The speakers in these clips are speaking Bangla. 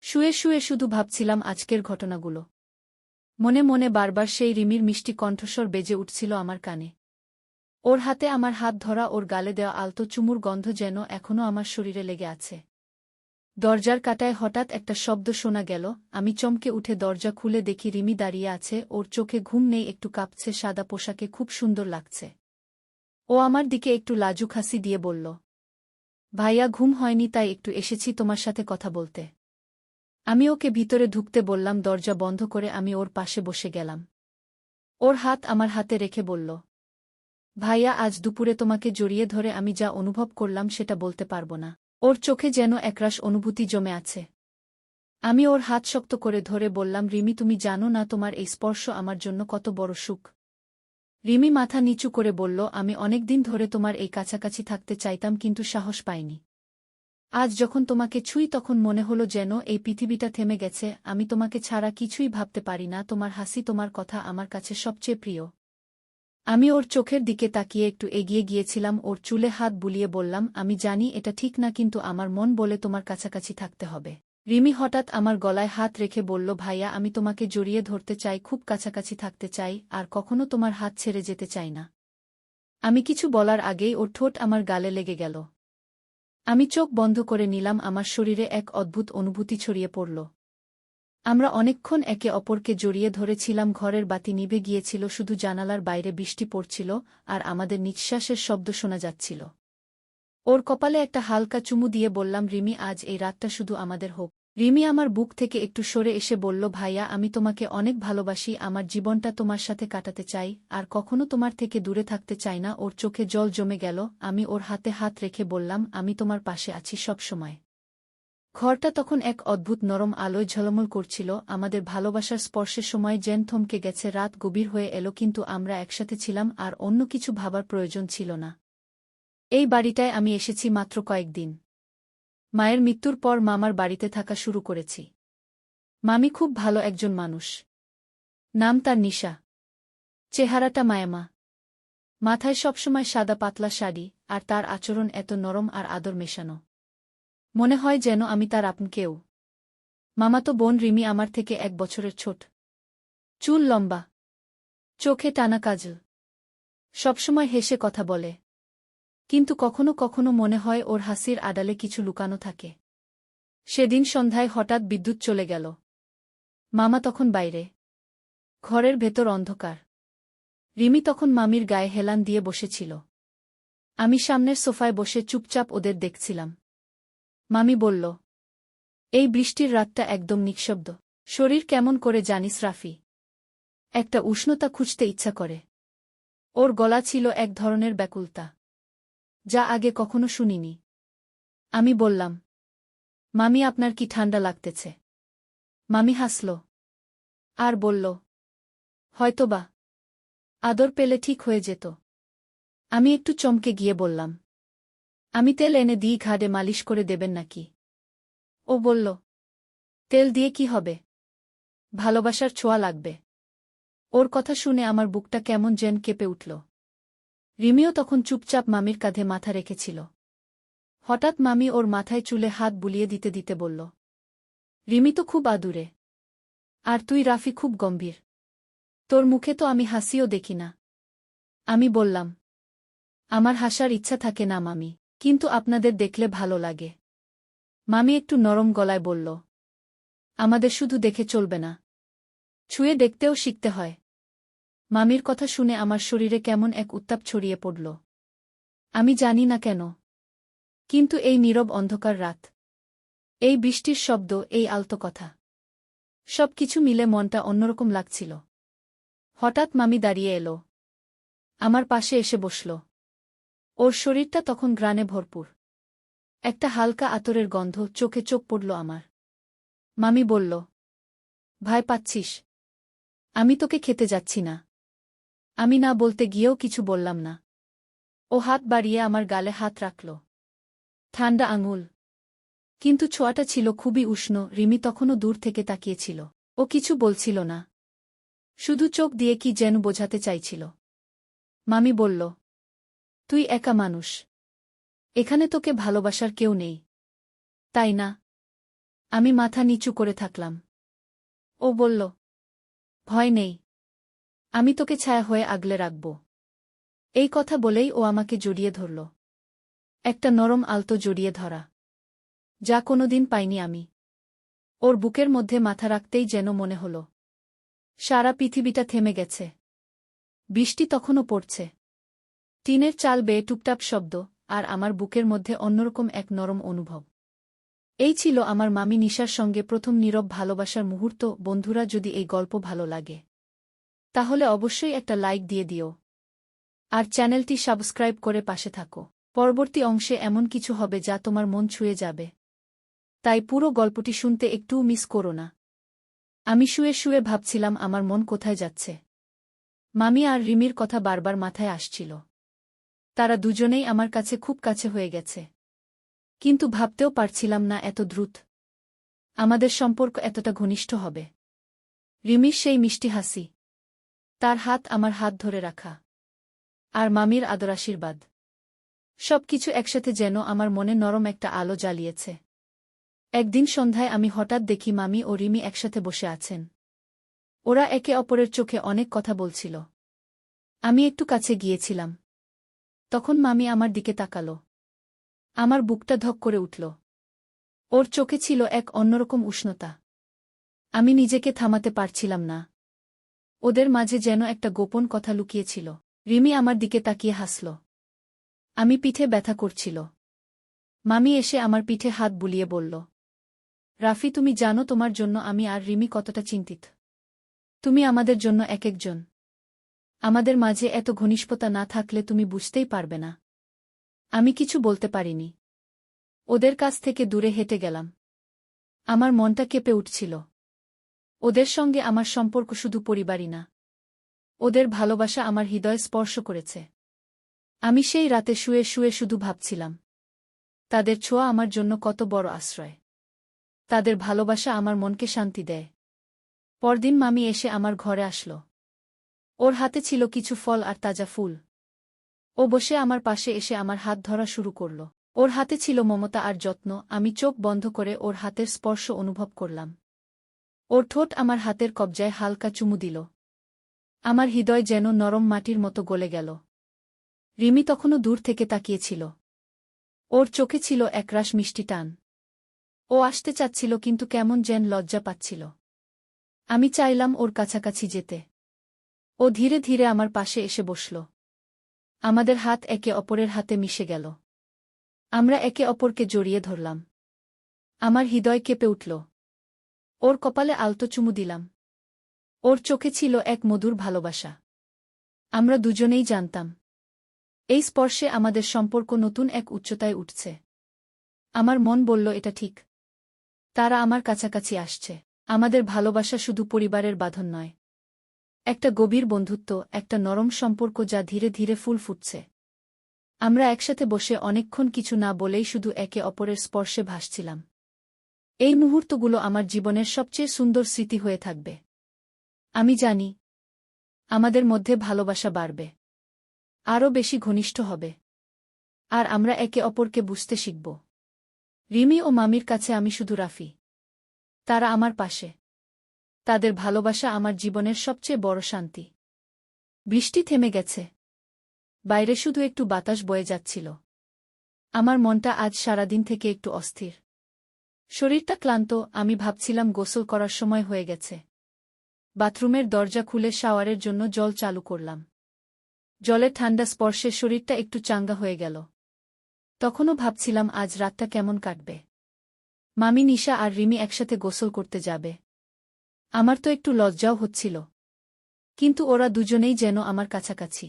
শুয়ে শুয়ে শুধু ভাবছিলাম আজকের ঘটনাগুলো। মনে মনে বারবার সেই রিমির মিষ্টি কণ্ঠস্বর বেজে উঠছিল আমার কানে। ওর হাতে আমার হাত ধরা, ওর গালে দেওয়া আলতো চুমুর গন্ধ যেন এখনও আমার শরীরে লেগে আছে। দরজার কাটায় হঠাৎ একটা শব্দ শোনা গেল। আমি চমকে উঠে দরজা খুলে দেখি রিমি দাঁড়িয়ে আছে। ওর চোখে ঘুম নেই, একটু কাঁপছে, সাদা পোশাকে খুব সুন্দর লাগছে। ও আমার দিকে একটু লাজুক হাসি দিয়ে বলল, ভাইয়া ঘুম হয়নি তাই একটু এসেছি তোমার সাথে কথা বলতে। আমি ওকে ভিতরে ঢুকতে বললাম, দরজা বন্ধ করে আমি ওর পাশে বসে গেলাম। ওর হাত আমার হাতে রেখে বলল, ভাইয়া আজ দুপুরে তোমাকে জড়িয়ে ধরে আমি যা অনুভব করলাম সেটা বলতে পারব না। ওর চোখে যেন একরাশ অনুভূতি জমে আছে। আমি ওর হাত শক্ত করে ধরে বললাম, রিমি তুমি জানো না তোমার এই স্পর্শ আমার জন্য কত বড় সুখ। রিমি মাথা নিচু করে বলল, আমি অনেকদিন ধরে তোমার এই কাছাকাছি থাকতে চাইতাম কিন্তু সাহস পাইনি। আজ যখন তোমাকে ছুঁই তখন মনে হলো যেন এই পৃথিবীটা থেমে গেছে। আমি তোমাকে ছাড়া কিছুই ভাবতে পারি না, তোমার হাসি, তোমার কথা আমার কাছে সবচেয়ে প্রিয়। আমি ওর চোখের দিকে তাকিয়ে একটু এগিয়ে গিয়েছিলাম, ওর চুলে হাত বুলিয়ে বললাম, আমি জানি এটা ঠিক না কিন্তু আমার মন বলে তোমার কাছাকাছি থাকতে হবে। রিমি হঠাৎ আমার গলায় হাত রেখে বলল, ভাইয়া আমি তোমাকে জড়িয়ে ধরতে চাই, খুব কাছাকাছি থাকতে চাই, আর কখনো তোমার হাত ছেড়ে যেতে চাই না। আমি কিছু বলার আগেই ওর ঠোঁট আমার গালে লেগে গেল। আমি চোখ বন্ধ করে নিলাম, আমার শরীরে এক অদ্ভুত অনুভূতি ছড়িয়ে পড়ল। আমরা অনেকক্ষণ একে অপরকে জড়িয়ে ধরেছিলাম। ঘরের বাতি নিভে গিয়েছিল, শুধু জানালার বাইরে বৃষ্টি পড়ছিল আর আমাদের নিঃশ্বাসের শব্দ শোনা যাচ্ছিল। ওর কপালে একটা হালকা চুমু দিয়ে বললাম, রিমি আজ এই রাতটা শুধু আমাদের হোক। রিমি আমার বুক থেকে একটু সরে এসে বলল, ভাইয়া আমি তোমাকে অনেক ভালোবাসি, আমার জীবনটা তোমার সাথে কাটাতে চাই, আর কখনো তোমার থেকে দূরে থাকতে চাই না। ওর চোখে জল জমে গেল। আমি ওর হাতে হাত রেখে বললাম, আমি তোমার পাশে আছি সব সময়। ঘরটা তখন এক অদ্ভুত নরম আলোয় ঝলমল করছিল। আমাদের ভালোবাসার স্পর্শের সময় যেন থমকে গেছে। রাত গভীর হয়ে এলো কিন্তু আমরা একসাথে ছিলাম আর অন্য কিছু ভাবার প্রয়োজন ছিল না। এই বাড়িটায় আমি এসেছি মাত্র কয়েকদিন। মায়ের মৃত্যুর পর মামার বাড়িতে থাকা শুরু করেছি। মামি খুব ভালো একজন মানুষ। নাম তার নিশা। চেহারাটা মায়ামা। মাথায় সবসময় সাদা পাতলা শাড়ি, আর তার আচরণ এত নরম আর আদর মেশানো। মনে হয় যেন আমি তার আপন কেউ। মামাতো বোন রিমি আমার থেকে 1 বছরের ছোট। চুল লম্বা, চোখে টানা কাজল। সবসময় হেসে কথা বলে, কিন্তু কখনো কখনো মনে হয় ওর হাসির আড়ালে কিছু লুকানো থাকে। সেদিন সন্ধ্যায় হঠাৎ বিদ্যুৎ চলে গেল। মামা তখন বাইরে। ঘরের ভেতর অন্ধকার। রিমি তখন মামির গায়ে হেলান দিয়ে বসেছিল। আমি সামনের সোফায় বসে চুপচাপ ওদের দেখছিলাম। মামি বলল, এই বৃষ্টির রাতটা একদম নিঃশব্দ। শরীর কেমন করে জানিস রাফি? একটা উষ্ণতা খুঁজতে ইচ্ছা করে। ওর গলা ছিল এক ধরনের ব্যাকুলতা, যা আগে কখনো শুনিনি। আমি বললাম, মামি আপনার কি ঠান্ডা লাগতেছে? মামি হাসল আর বলল, হয়তোবা। আদর পেলে ঠিক হয়ে যেত। আমি একটু চমকে গিয়ে বললাম, আমি তেল এনে দিই, ঘাড়ে মালিশ করে দেবেন নাকি? ও বলল, তেল দিয়ে কি হবে? ভালোবাসার ছোঁয়া লাগবে। ওর কথা শুনে আমার বুকটা কেমন যেন কেঁপে উঠল। রিমিও তখন চুপচাপ মামির কাঁধে মাথা রেখেছিল। হঠাৎ মামি ওর মাথায় চুলে হাত বুলিয়ে দিতে দিতে বলল, রিমি তো খুব আদুরে। আর তুই রাফি খুব গম্ভীর। তোর মুখে তো আমি হাসিও দেখি না। আমি বললাম, আমার হাসার ইচ্ছা থাকে না মামি, কিন্তু আপনাদের দেখলে ভালো লাগে। মামি একটু নরম গলায় বলল, আমাদের শুধু দেখে চলবে না, ছুঁয়ে দেখতেও শিখতে হয়। মামির কথা শুনে আমার শরীরে কেমন এক উত্তাপ ছড়িয়ে পড়ল। আমি জানি না কেন, কিন্তু এই নীরব অন্ধকার রাত, এই বৃষ্টির শব্দ, এই আলতো কথা, সব কিছু মিলে মনটা অন্যরকম লাগছিল। হঠাৎ মামি দাঁড়িয়ে এলো। আমার পাশে এসে বসল। ওর শরীরটা তখন ঘ্রাণে ভরপুর। একটা হালকা আতরের গন্ধ। চোখে চোখ পড়ল আমার। মামি বলল, ভয় পাচ্ছিস? আমি তোকে খেতে যাচ্ছি না। আমি না বলতে গিয়েও কিছু বললাম না। ও হাত বাড়িয়ে আমার গালে হাত রাখল। ঠান্ডা আঙুল, কিন্তু ছোঁয়াটা ছিল খুবই উষ্ণ। রিমি তখনও দূর থেকে তাকিয়েছিল। ও কিছু বলছিল না, শুধু চোখ দিয়ে কি যেন বোঝাতে চাইছিল। মামি বলল, তুই একা মানুষ। এখানে তোকে ভালোবাসার কেউ নেই, তাই না? আমি মাথা নিচু করে থাকলাম। ও বলল, ভয় নেই, আমি তোকে ছায়া হয়ে আগলে রাখব। এই কথা বলেই ও আমাকে জড়িয়ে ধরল। একটা নরম আলতো জড়িয়ে ধরা, যা কোনোদিন পাইনি আমি। ওর বুকের মধ্যে মাথা রাখতেই যেন মনে হল সারা পৃথিবীটা থেমে গেছে। বৃষ্টি তখনও পড়ছে, টিনের চাল বেয়ে টুপটাপ শব্দ, আর আমার বুকের মধ্যে অন্যরকম এক নরম অনুভব। এই ছিল আমার মামি নিশার সঙ্গে প্রথম নীরব ভালোবাসার মুহূর্ত। বন্ধুরা, যদি এই গল্প ভালো লাগে তাহলে অবশ্যই একটা লাইক দিয়ে দিও, আর চ্যানেলটি সাবস্ক্রাইব করে পাশে থাকো। পরবর্তী অংশে এমন কিছু হবে যা তোমার মন ছুঁয়ে যাবে, তাই পুরো গল্পটি শুনতে একটুও মিস করো না। আমি শুয়ে শুয়ে ভাবছিলাম আমার মন কোথায় যাচ্ছে। মামি আর রিমির কথা বারবার মাথায় আসছিল। তারা দুজনেই আমার কাছে খুব কাছে হয়ে গেছে, কিন্তু ভাবতেও পারছিলাম না এত দ্রুত আমাদের সম্পর্ক এতটা ঘনিষ্ঠ হবে। রিমির সেই মিষ্টি হাসি, তার হাত আমার হাত ধরে রাখা, আর মামির আদর আশীর্বাদ, সবকিছু একসাথে যেন আমার মনে নরম একটা আলো জ্বালিয়েছে। একদিন সন্ধ্যায় আমি হঠাৎ দেখি মামি ও রিমি একসাথে বসে আছেন। ওরা একে অপরের চোখে অনেক কথা বলছিল। আমি একটু কাছে গিয়েছিলাম, তখন মামি আমার দিকে তাকালো। আমার বুকটা ধক করে উঠল। ওর চোখে ছিল এক অন্যরকম উষ্ণতা। আমি নিজেকে থামাতে পারছিলাম না। ওদের মাঝে যেন একটা গোপন কথা লুকিয়েছিল। রিমি আমার দিকে তাকিয়ে হাসল। আমি পিঠে ব্যথা করছিল। মামি এসে আমার পিঠে হাত বুলিয়ে বলল, রাফি, তুমি জানো তোমার জন্য আমি আর রিমি কতটা চিন্তিত। তুমি আমাদের জন্য এক একজন। আমাদের মাঝে এত ঘনিষ্ঠতা না থাকলে তুমি বুঝতেই পারবে না। আমি কিছু বলতে পারিনি। ওদের কাছ থেকে দূরে হেঁটে গেলাম। আমার মনটা কেঁপে উঠছিল। ওদের সঙ্গে আমার সম্পর্ক শুধু পরিবারই না, ওদের ভালোবাসা আমার হৃদয় স্পর্শ করেছে। আমি সেই রাতে শুয়ে শুয়ে শুধু ভাবছিলাম, তাদের ছোঁয়া আমার জন্য কত বড় আশ্রয়। তাদের ভালোবাসা আমার মনকে শান্তি দেয়। পরদিন মামি এসে আমার ঘরে আসলো। ওর হাতে ছিল কিছু ফল আর তাজা ফুল। ও বসে আমার পাশে এসে আমার হাত ধরা শুরু করল। ওর হাতে ছিল মমতা আর যত্ন। আমি চোখ বন্ধ করে ওর হাতের স্পর্শ অনুভব করলাম। ওর ঠোঁট আমার হাতের কবজায় হালকা চুমু দিল। আমার হৃদয় যেন নরম মাটির মতো গলে গেল। রিমি তখনও দূর থেকে তাকিয়েছিল। ওর চোখে ছিল একরাশ মিষ্টি টান। ও আসতে চাচ্ছিল, কিন্তু কেমন যেন লজ্জা পাচ্ছিল। আমি চাইলাম ওর কাছাকাছি যেতে। ও ধীরে ধীরে আমার পাশে এসে বসল। আমাদের হাত একে অপরের হাতে মিশে গেল। আমরা একে অপরকে জড়িয়ে ধরলাম। আমার হৃদয় কেঁপে উঠল। ওর কপালে আলতো চুমু দিলাম। ওর চোখে ছিল এক মধুর ভালোবাসা। আমরা দুজনেই জানতাম, এই স্পর্শে আমাদের সম্পর্ক নতুন এক উচ্চতায় উঠছে। আমার মন বলল, এটা ঠিক। তারা আমার কাছাকাছি আসছে। আমাদের ভালোবাসা শুধু পরিবারের বাঁধন নয়, একটা গভীর বন্ধুত্ব, একটা নরম সম্পর্ক যা ধীরে ধীরে ফুল ফুটছে। আমরা একসাথে বসে অনেকক্ষণ কিছু না বলেই শুধু একে অপরের স্পর্শে ভাসছিলাম। এই মুহূর্তগুলো আমার জীবনের সবচেয়ে সুন্দর স্মৃতি হয়ে থাকবে। আমি জানি, আমাদের মধ্যে ভালোবাসা বাড়বে, আরও বেশি ঘনিষ্ঠ হবে, আর আমরা একে অপরকে বুঝতে শিখব। রিমি ও মামির কাছে আমি শুধু রাফি। তারা আমার পাশে। তাদের ভালোবাসা আমার জীবনের সবচেয়ে বড় শান্তি। বৃষ্টি থেমে গেছে। বাইরে শুধু একটু বাতাস বয়ে যাচ্ছিল। আমার মনটা আজ সারাদিন থেকে একটু অস্থির। শরীরটা ক্লান্ত। আমি ভাবছিলাম গোসল করার সময় হয়ে গেছে। বাথরুমের দরজা খুলে শাওয়ারের জন্য জল চালু করলাম। জলের ঠান্ডা স্পর্শে শরীরটা একটু চাঙ্গা হয়ে গেল। তখনও ভাবছিলাম আজ রাতটা কেমন কাটবে। মামি, নিশা আর রিমি একসাথে গোসল করতে যাবে। আমার তো একটু লজ্জাও হচ্ছিল, কিন্তু ওরা দুজনেই যেন আমার কাছাকাছি,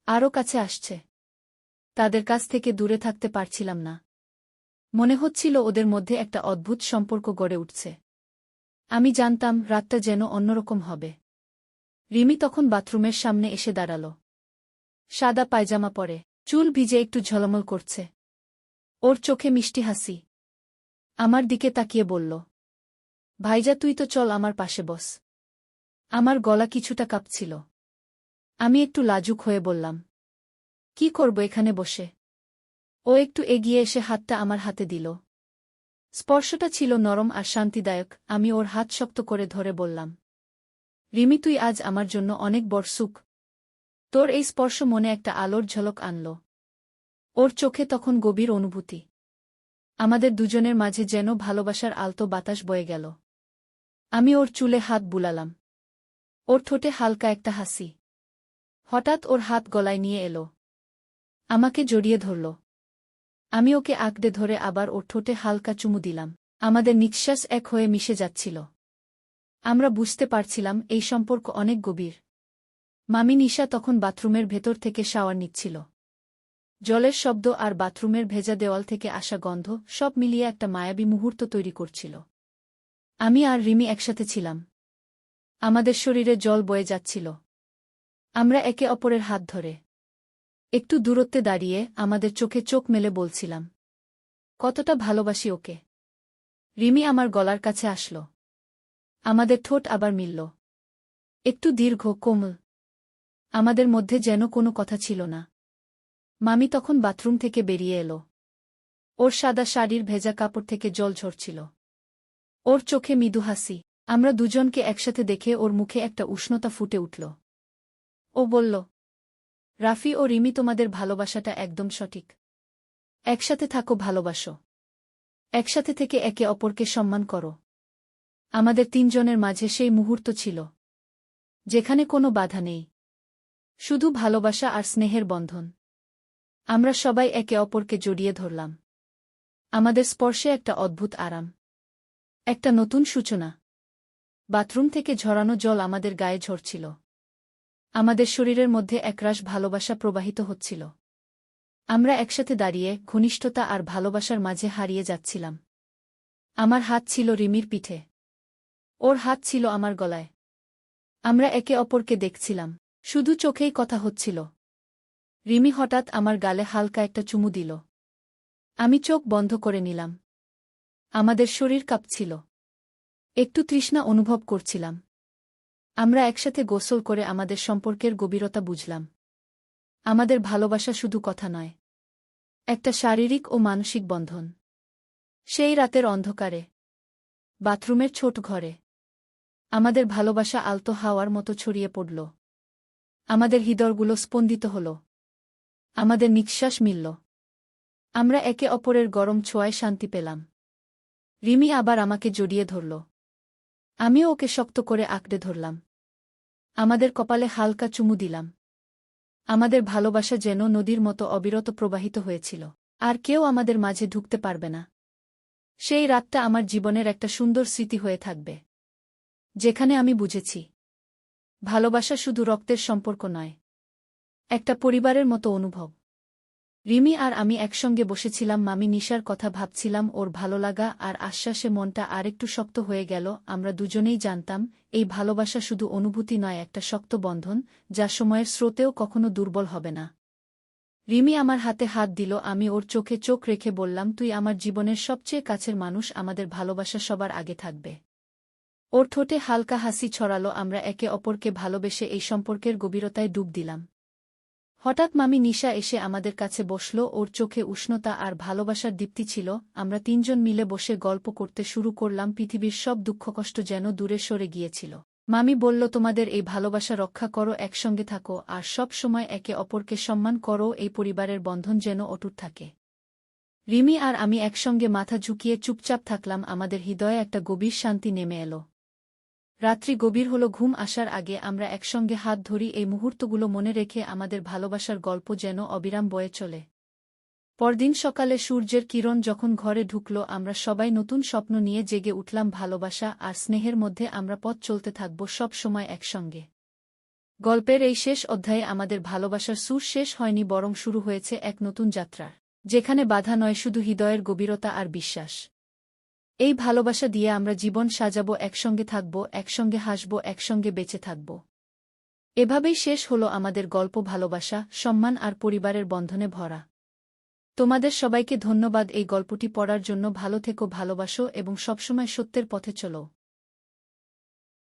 আরও কাছে আসছে। তাদের কাছ থেকে দূরে থাকতে পারছিলাম না। মনে হচ্ছিল ওদের মধ্যে একটা অদ্ভুত সম্পর্ক গড়ে উঠছে। আমি জানতাম রাতটা যেন অন্যরকম হবে। রিমি তখন বাথরুমের সামনে এসে দাঁড়াল। সাদা পায়জামা পরে, চুল ভিজে একটু ঝলমল করছে। ওর চোখে মিষ্টি হাসি। আমার দিকে তাকিয়ে বলল, ভাইজা, তুই তো চল আমার পাশে বস। আমার গলা কিছুটা কাঁপছিল। আমি একটু লাজুক হয়ে বললাম, কি করব এখানে বসে? ও একটু এগিয়ে এসে হাতটা আমার হাতে দিল। স্পর্শটা ছিল নরম আর শান্তিদায়ক। আমি ওর হাত শক্ত করে ধরে বললাম, রিমি, তুই আজ আমার জন্য অনেক বড় সুখ। তোর এই স্পর্শ মনে একটা আলোর ঝলক আনল। ওর চোখে তখন গভীর অনুভূতি। আমাদের দুজনের মাঝে যেন ভালোবাসার আলতো বাতাস বয়ে গেল। আমি ওর চুলে হাত বুলালাম। ওর ঠোঁটে হালকা একটা হাসি। হঠাৎ ওর হাত গলায় নিয়ে এলো। আমাকে জড়িয়ে ধরল। আমি ওকে আঁকড়ে ধরে আবার ওর ঠোঁটে হালকা চুমু দিলাম। আমাদের নিঃশ্বাস এক হয়ে মিশে যাচ্ছিল। আমরা বুঝতে পারছিলাম এই সম্পর্ক অনেক গভীর। মামি নিশা তখন বাথরুমের ভেতর থেকে শাওয়ার নিচ্ছিল। জলের শব্দ আর বাথরুমের ভেজা দেওয়াল থেকে আসা গন্ধ সব মিলিয়ে একটা মায়াবী মুহূর্ত তৈরি করছিল। আমি আর রিমি একসাথে ছিলাম। আমাদের শরীরে জল বয়ে যাচ্ছিল। আমরা একে অপরের হাত ধরে একটু দূরত্বে দাঁড়িয়ে আমাদের চোখে চোখ মেলে বলছিলাম, কতটা ভালোবাসি ওকে। রিমি আমার গলার কাছে আসল। আমাদের ঠোঁট আবার মিলল। একটু দীর্ঘ, কোমল। আমাদের মধ্যে যেন কোনো কথা ছিল না। মামি তখন বাথরুম থেকে বেরিয়ে এলো। ওর সাদা শাড়ির ভেজা কাপড় থেকে জল ঝরছিল। ওর চোখে মৃদু হাসি। আমরা দুজনকে একসাথে দেখে ওর মুখে একটা উষ্ণতা ফুটে উঠল। ও বলল, রাফি ও রিমি, তোমাদের ভালোবাসাটা একদম সঠিক। একসাথে থাকো, ভালোবাসো। একসাথে থেকে একে অপরকে সম্মান করো। আমাদের তিনজনের মাঝে সেই মুহূর্ত ছিল যেখানে কোনো বাধা নেই, শুধু ভালোবাসা আর স্নেহের বন্ধন। আমরা সবাই একে অপরকে জড়িয়ে ধরলাম। আমাদের স্পর্শে একটা অদ্ভুত আরাম, একটা নতুন সূচনা। বাথরুম থেকে ঝরানো জল আমাদের গায়ে ঝরছিল। আমাদের শরীরের মধ্যে একরাশ ভালোবাসা প্রবাহিত হচ্ছিল। আমরা একসাথে দাঁড়িয়ে ঘনিষ্ঠতা আর ভালোবাসার মাঝে হারিয়ে যাচ্ছিলাম। আমার হাত ছিল রিমির পিঠে। ওর হাত ছিল আমার গলায়। আমরা একে অপরকে দেখছিলাম। শুধু চোখেই কথা হচ্ছিল। রিমি হঠাৎ আমার গালে হালকা একটা চুমু দিল। আমি চোখ বন্ধ করে নিলাম। আমাদের শরীর কাঁপছিল। একটু তৃষ্ণা অনুভব করছিলাম। আমরা একসাথে গোসল করে আমাদের সম্পর্কের গভীরতা বুঝলাম। আমাদের ভালোবাসা শুধু কথা নয়, একটা শারীরিক ও মানসিক বন্ধন। সেই রাতের অন্ধকারে, বাথরুমের ছোট ঘরে, আমাদের ভালোবাসা আলতো হাওয়ার মতো ছড়িয়ে পড়ল। আমাদের হৃদয়গুলো স্পন্দিত হল। আমাদের নিঃশ্বাস মিলল। আমরা একে অপরের গরম ছোঁয়ায় শান্তি পেলাম। রিমি আবার আমাকে জড়িয়ে ধরল। আমিও ওকে শক্ত করে আঁকড়ে ধরলাম। আমাদের কপালে হালকা চুমু দিলাম। আমাদের ভালোবাসা যেন নদীর মতো অবিরত প্রবাহিত হয়েছিল। আর কেউ আমাদের মাঝে ঢুকতে পারবে না। সেই রাতটা আমার জীবনের একটা সুন্দর স্মৃতি হয়ে থাকবে, যেখানে আমি বুঝেছি ভালোবাসা শুধু রক্তের সম্পর্ক নয়, একটা পরিবারের মতো অনুভব। রিমি আর আমি একসঙ্গে বসেছিলাম, মামি নিশার কথা ভাবছিলাম, ওর ভালোলাগা আর আশ্বাসে মনটা আরেকটু শক্ত হয়ে গেল। আমরা দুজনেই জানতাম এই ভালোবাসা শুধু অনুভূতি নয়, একটা শক্ত বন্ধন যা সময়ের স্রোতেও কখনো দুর্বল হবে না। রিমি আমার হাতে হাত দিল। আমি ওর চোখে চোখ রেখে বললাম, তুই আমার জীবনের সবচেয়ে কাছের মানুষ, আমাদের ভালোবাসা সবার আগে থাকবে। ওর ঠোঁটে হালকা হাসি ছড়ালো। আমরা একে অপরকে ভালোবেসে এই সম্পর্কের গভীরতায় ডুব দিলাম। হঠাৎ মামি নিশা এসে আমাদের কাছে বসল। ওর চোখে উষ্ণতা আর ভালোবাসার দীপ্তি ছিল। আমরা তিনজন মিলে বসে গল্প করতে শুরু করলাম। পৃথিবীর সব দুঃখকষ্ট যেন দূরে সরে গিয়েছিল। মামি বলল, তোমাদের এই ভালোবাসা রক্ষা করো, একসঙ্গে থাকো আর সব সময় একে অপরকে সম্মান করো। এই পরিবারের বন্ধন যেন অটুট থাকে। রিমি আর আমি একসঙ্গে মাথা ঝুঁকিয়ে চুপচাপ থাকলাম। আমাদের হৃদয়ে একটা গভীর শান্তি নেমে এলো। রাত্রি গভীর হল। ঘুম আসার আগে আমরা একসঙ্গে হাত ধরি, এই মুহূর্তগুলো মনে রেখে আমাদের ভালোবাসার গল্প যেন অবিরাম বয়ে চলে। পরদিন সকালে সূর্যের কিরণ যখন ঘরে ঢুকল, আমরা সবাই নতুন স্বপ্ন নিয়ে জেগে উঠলাম। ভালোবাসা আর স্নেহের মধ্যে আমরা পথ চলতে থাকব সব সময় একসঙ্গে। গল্পের এই শেষ অধ্যায়ে আমাদের ভালোবাসার সুর শেষ হয়নি, বরং শুরু হয়েছে এক নতুন যাত্রার, যেখানে বাধা নয়, শুধু হৃদয়ের গভীরতা আর বিশ্বাস। এই ভালোবাসা দিয়ে আমরা জীবন সাজাবো, একসঙ্গে থাকব, একসঙ্গে হাসব, একসঙ্গে বেঁচে থাকব। এভাবেই শেষ হলো আমাদের গল্প, ভালোবাসা, সম্মান আর পরিবারের বন্ধনে ভরা। তোমাদের সবাইকে ধন্যবাদ এই গল্পটি পড়ার জন্য। ভালো থেকো, ভালোবাসো এবং সবসময় সত্যের পথে চলো।